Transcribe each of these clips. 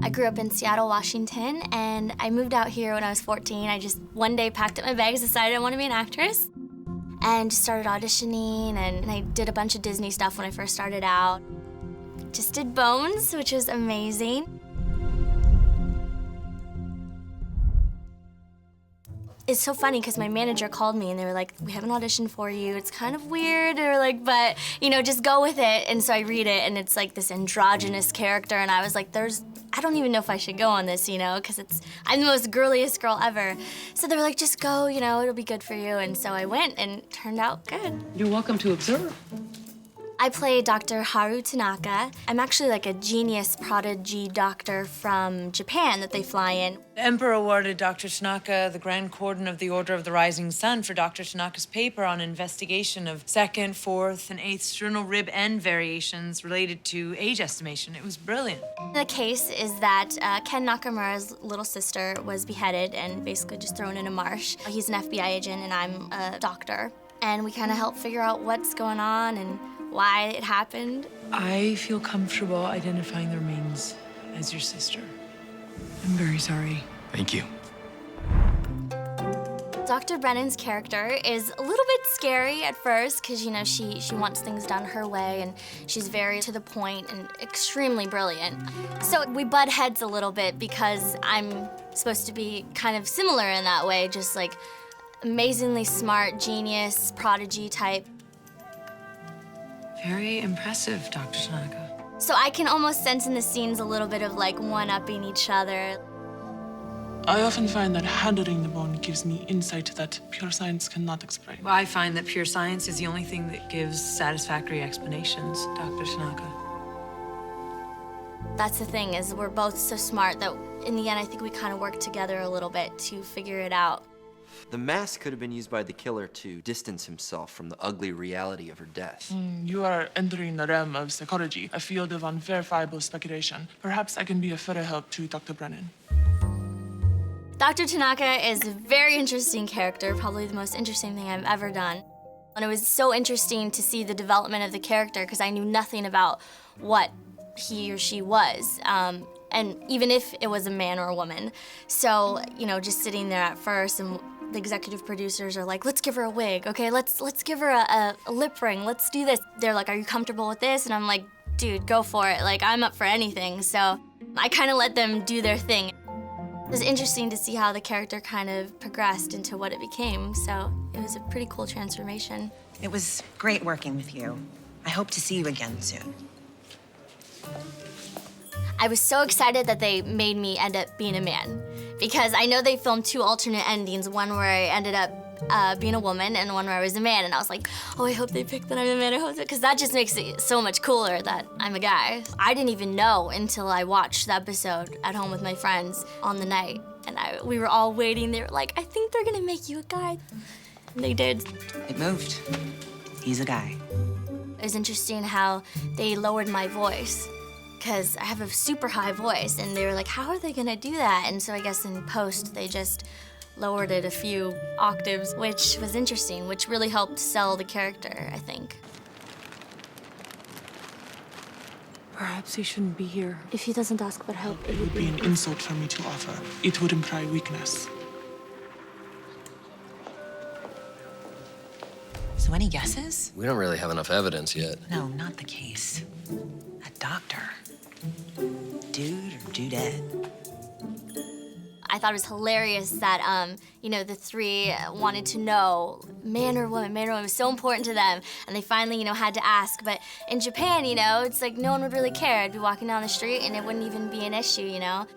I grew up in Seattle, Washington, and I moved out here when I was 14. I just one day packed up my bags, decided I want to be an actress, and just started auditioning, and I did a bunch of Disney stuff when I first started out. Just did Bones, which was amazing. It's so funny because my manager called me and they were like, we have an audition for you. It's kind of weird, or like, but you know, just go with it. And so I read it and it's like this androgynous character, and I was like, I don't even know if I should go on this, you know, because I'm the most girliest girl ever. So they were like, just go, you know, it'll be good for you. And so I went and it turned out good. You're welcome to observe. I play Dr. Haru Tanaka. I'm actually like a genius prodigy doctor from Japan that they fly in. The Emperor awarded Dr. Tanaka the Grand Cordon of the Order of the Rising Sun for Dr. Tanaka's paper on investigation of 2nd, 4th, and 8th sternal rib end variations related to age estimation. It was brilliant. The case is that Ken Nakamura's little sister was beheaded and basically just thrown in a marsh. He's an FBI agent and I'm a doctor. And we kind of help figure out what's going on and why it happened. I feel comfortable identifying the remains as your sister. I'm very sorry. Thank you. Dr. Brennan's character is a little bit scary at first because, you know, she wants things done her way and she's very to the point and extremely brilliant. So we butt heads a little bit because I'm supposed to be kind of similar in that way, just like amazingly smart, genius, prodigy type. Very impressive, Dr. Tanaka. So I can almost sense in the scenes a little bit of like one-upping each other. I often find that handling the bone gives me insight that pure science cannot explain. Well, I find that pure science is the only thing that gives satisfactory explanations, Dr. Tanaka. That's the thing, is we're both so smart that in the end I think we kind of work together a little bit to figure it out. The mask could have been used by the killer to distance himself from the ugly reality of her death. You are entering the realm of psychology, a field of unverifiable speculation. Perhaps I can be a further help to Dr. Brennan. Dr. Tanaka is a very interesting character, probably the most interesting thing I've ever done. And it was so interesting to see the development of the character because I knew nothing about what he or she was. And even if it was a man or a woman. So, you know, just sitting there at first and the executive producers are like, let's give her a wig, okay? Let's give her a lip ring, let's do this. They're like, are you comfortable with this? And I'm like, dude, go for it. Like, I'm up for anything. So I kind of let them do their thing. It was interesting to see how the character kind of progressed into what it became. So it was a pretty cool transformation. It was great working with you. I hope to see you again soon. I was so excited that they made me end up being a man because I know they filmed 2 alternate endings, one where I ended up being a woman and one where I was a man, and I was like, oh, I hope they pick that I'm a man, I hope so, because that just makes it so much cooler that I'm a guy. I didn't even know until I watched the episode at home with my friends on the night, and we were all waiting. They were like, I think they're gonna make you a guy. And they did. It moved. He's a guy. It was interesting how they lowered my voice, because I have a super high voice, and they were like, how are they gonna do that? And so I guess in post, they just lowered it a few octaves, which was interesting, which really helped sell the character, I think. Perhaps he shouldn't be here. If he doesn't ask for help, It would be an insult for me to offer. It would imply weakness. So any guesses? We don't really have enough evidence yet. No, not the case. A doctor. Dude or dudette? I thought it was hilarious that, you know, the 3 wanted to know man or woman. Man or woman was so important to them, and they finally, you know, had to ask. But in Japan, you know, it's like no one would really care. I'd be walking down the street and it wouldn't even be an issue, you know?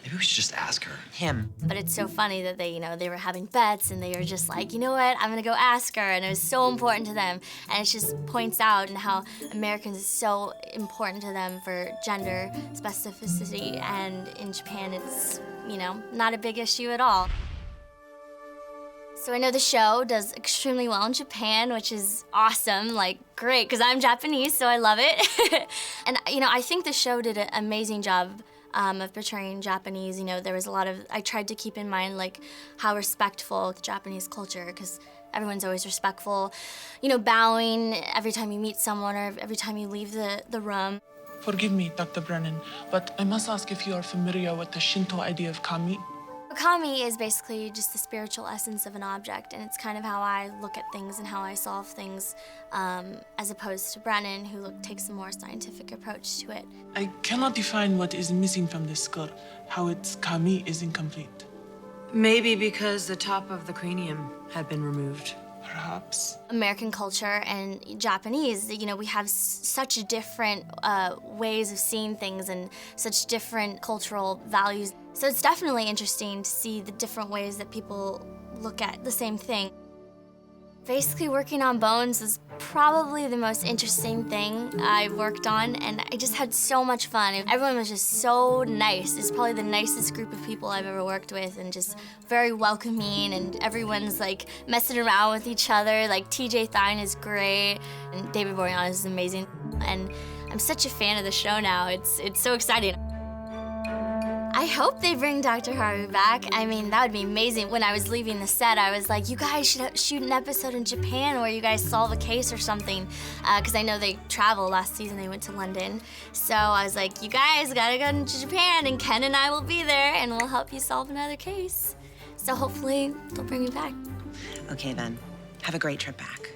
Maybe we should just ask her. Him. But it's so funny that they, you know, they were having bets and they were just like, you know what, I'm gonna go ask her, and it was so important to them. And it just points out and how Americans is so important to them for gender specificity, and in Japan it's, you know, not a big issue at all. So I know the show does extremely well in Japan, which is awesome, like great, because I'm Japanese, so I love it. And you know, I think the show did an amazing job of portraying Japanese. You know, there was a lot of, I tried to keep in mind like how respectful Japanese culture, because everyone's always respectful. You know, bowing every time you meet someone or every time you leave the room. Forgive me, Dr. Brennan, but I must ask if you are familiar with the Shinto idea of kami. Kami is basically just the spiritual essence of an object, and it's kind of how I look at things and how I solve things, as opposed to Brennan, who takes a more scientific approach to it. I cannot define what is missing from this skull, how its kami is incomplete. Maybe because the top of the cranium had been removed. Perhaps. American culture and Japanese, you know, we have such different ways of seeing things and such different cultural values. So it's definitely interesting to see the different ways that people look at the same thing. Basically, working on bones was probably the most interesting thing I've worked on, and I just had so much fun. Everyone was just so nice. It's probably the nicest group of people I've ever worked with, and just very welcoming, and everyone's like messing around with each other. Like TJ Thine is great, and David Boreanaz is amazing, and I'm such a fan of the show now. It's so exciting. I hope they bring Dr. Haru back. I mean, that would be amazing. When I was leaving the set, I was like, you guys should shoot an episode in Japan where you guys solve a case or something. Because I know they travel. Last season, they went to London. So I was like, you guys gotta go to Japan, and Ken and I will be there, and we'll help you solve another case. So hopefully, they'll bring me back. Okay, then. Have a great trip back.